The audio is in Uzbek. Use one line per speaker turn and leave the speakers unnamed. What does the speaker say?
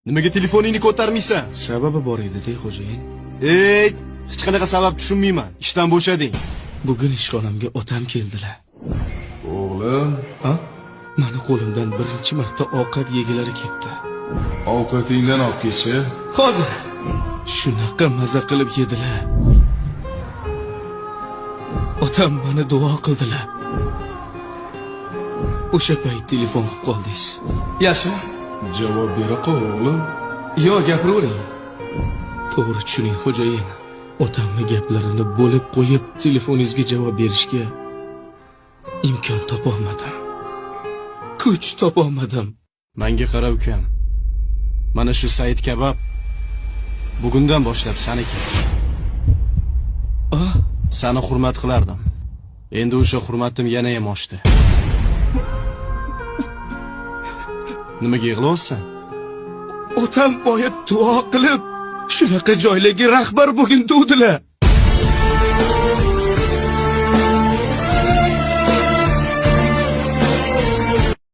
Nimaga telefoningni ko'tarmaysan?
Sababi bor edi-da, xo'jayin.
Hech qanaqa sabab tushunmayman. Ishdan bo'shading.
Bugun ishxonamga otam keldilar.
O'g'lim,
Mani qo'limdan birinchi marta ovqat yegilari kelibdi.
ovqatingdan olib ketchi.
Hozir shunaqa maza qilib yedilar. Otam meni duo qildilar. O'sha payt telefon qilib qoldingiz. Yaxshi?
Javob bera qol, o'g'lim.
Yo, gapiravering. To'g'ri tushuning, xo'jayin. Otamning gaplarini bo'lib qo'yib, telefoningizga javob berishga imkon topolmadim. Kuch topolmadim.
Menga qara ukam. Mana shu Said Kabab bugundan boshlab saniki. Seni hurmat qilardim. Endi o'sha hurmatim yana ham oshdi. Nimaga yig'layapsan?
Otam boya duo qilib, shunaqa joylarga rahbar bugun tuvdilar.